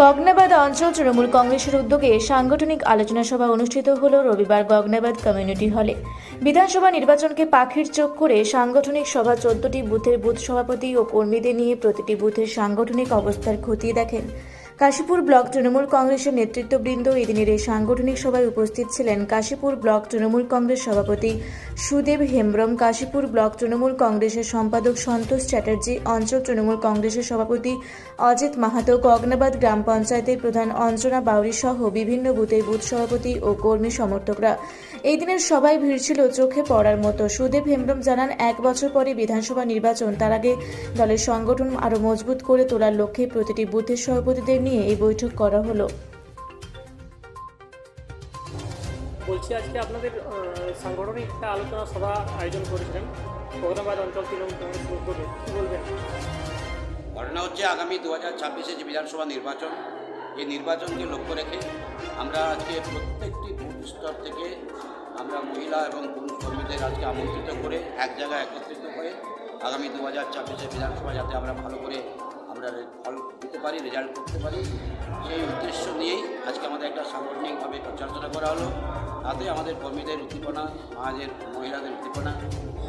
গগনাবাদ অঞ্চল তৃণমূল কংগ্রেসের উদ্যোগে সাংগঠনিক আলোচনা সভা অনুষ্ঠিত হল রবিবার গগনাবাদ কমিউনিটি হলে। বিধানসভা নির্বাচনকে পাখির চোখ করে সাংগঠনিক সভা 14টি বুথের বুথ সভাপতি ও কর্মীদের নিয়ে প্রতিটি বুথের সাংগঠনিক অবস্থার খতিয়ে দেখেন কাশীপুর ব্লক তৃণমূল কংগ্রেসের নেতৃত্ববৃন্দ। এদিনের এই সাংগঠনিক সভায় উপস্থিত ছিলেন কাশীপুর ব্লক তৃণমূল কংগ্রেস সভাপতি সুদেব হেমব্রম, কাশীপুর ব্লক তৃণমূল কংগ্রেসের সম্পাদক সন্তোষ চ্যাটার্জি, অঞ্চল তৃণমূল কংগ্রেসের সভাপতি অজিত মাহাতো, গগনাবাদ গ্রাম পঞ্চায়েতের প্রধান অঞ্জনা বাউরি সহ বিভিন্ন বুথের বুথ সভাপতি ও কর্মী সমর্থকরা। এই দিনের সভায় ভিড় ছিল চোখে পড়ার মতো। সুদেব হেমব্রম জানান, 1 বছর পরে বিধানসভা নির্বাচন, তার আগে দলের সংগঠন আরও মজবুত করে তোলার লক্ষ্যে প্রতিটি বুথের সভাপতিদের নিয়ে এই বৈঠক করা হলো। বলছি, আজকে আপনাদের সাংগঠনিক একটা আলোচনা সভা আয়োজন করেছিলেন গগনাবাদ অঞ্চল তৃণমূল কংগ্রেস উদ্যোগে, কী বলবেন? ঘটনা হচ্ছে আগামী 2026-এ যে বিধানসভা নির্বাচন, এই নির্বাচনকে লক্ষ্য রেখে আমরা আজকে প্রত্যেকটি বুথ স্তর থেকে আমরা মহিলা এবং পুরুষ কর্মীদের আজকে আমন্ত্রিত করে এক জায়গায় একত্রিত হয়ে আগামী 2026-এ বিধানসভা যাতে আমরা ভালো করে আমরা ফল দিতে পারি, রেজাল্ট করতে পারি, সেই উদ্দেশ্য নিয়েই আজকে আমাদের একটা সাংগঠনিকভাবে পর্যালোচনা করা হলো। তাতে আমাদের কর্মীদের উদ্দীপনা, আমাদের মহিলাদের উদ্দীপনা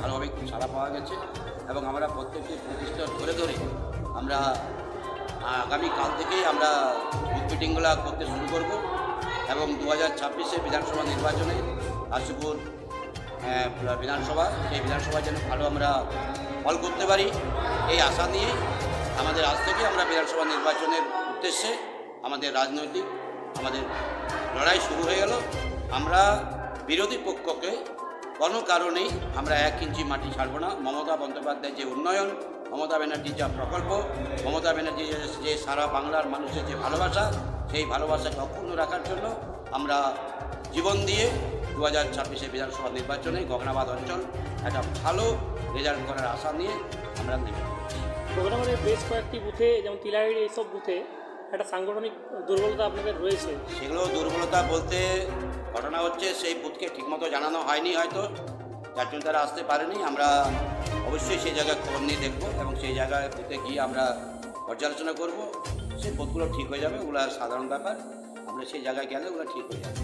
ভালোভাবে খুব সাড়া পাওয়া গেছে এবং আমরা প্রত্যেকটি প্রতিষ্ঠান ধরে ধরে আমরা আগামীকাল থেকেই আমরা বুথ মিটিংগুলো করতে শুরু করব এবং 2026-এ বিধানসভা নির্বাচনে কাশীপুর বিধানসভা, সেই বিধানসভায় যেন ভালো আমরা ফল করতে পারি, এই আশা নিয়ে আমাদের আজ থেকে আমরা বিধানসভা নির্বাচনের উদ্দেশ্যে আমাদের রাজনৈতিক আমাদের লড়াই শুরু হয়ে গেল। আমরা বিরোধী পক্ষকে কোনো কারণেই আমরা 1 ইঞ্চি মাটি ছাড়ব না। মমতা বন্দ্যোপাধ্যায়ের যে উন্নয়ন, মমতা ব্যানার্জির যা প্রকল্প, মমতা ব্যানার্জি যে সারা বাংলার মানুষের যে ভালোবাসা, সেই ভালোবাসাকে অক্ষুণ্ণ রাখার জন্য আমরা জীবন দিয়ে 2026-এ বিধানসভা নির্বাচনে গগনাবাদ অঞ্চল একটা ভালো রেজাল্ট করার আশা নিয়ে আমরা নেব। গগনাবাদের বেশ কয়েকটি বুথে, যেমন তিলাহিড়ি, এইসব বুথে একটা সাংগঠনিক দুর্বলতা আপনাদের রয়েছে। সেগুলো দুর্বলতা বলতে ঘটনা হচ্ছে সেই বুথকে ঠিকমতো জানানো হয়নি, হয়তো যার জন্য তারা আসতে পারেনি। আমরা অবশ্যই সেই জায়গায় খবর নিয়ে দেখব এবং সেই জায়গায় বুথে গিয়ে আমরা পর্যালোচনা করব। সেই বুথগুলো ঠিক হয়ে যাবে, ওগুলো সাধারণ ব্যাপার। আমরা সেই জায়গায় গেলে ওগুলো ঠিক হয়ে যাবে।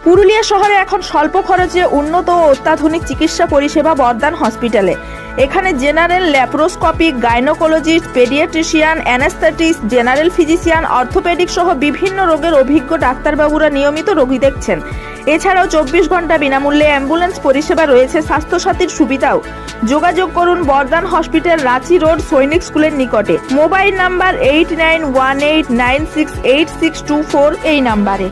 পুরুলিয়া শহরে এখন স্বল্প খরচে উন্নত ও অত্যাধুনিক চিকিৎসা পরিষেবা বর্দান হসপিটালে। এখানে general, laparoscopic, gynaecologist, paediatrician, anaesthetist, general physician, orthopaedic সহ বিভিন্ন রোগের অভিজ্ঞ ডাক্তারবাবুরা নিয়মিত রোগী দেখছেন। এছাড়াও 24 ঘন্টা বিনামূল্যে অ্যাম্বুলেন্স পরিষেবা রয়েছে, স্বাস্থ্যসাথীর সুবিধাও। যোগাযোগ করুন বর্দান হসপিটাল, রাঁচি রোড, সৈনিক স্কুলের নিকটে। মোবাইল নাম্বার 8918968624 এই নাম্বারে।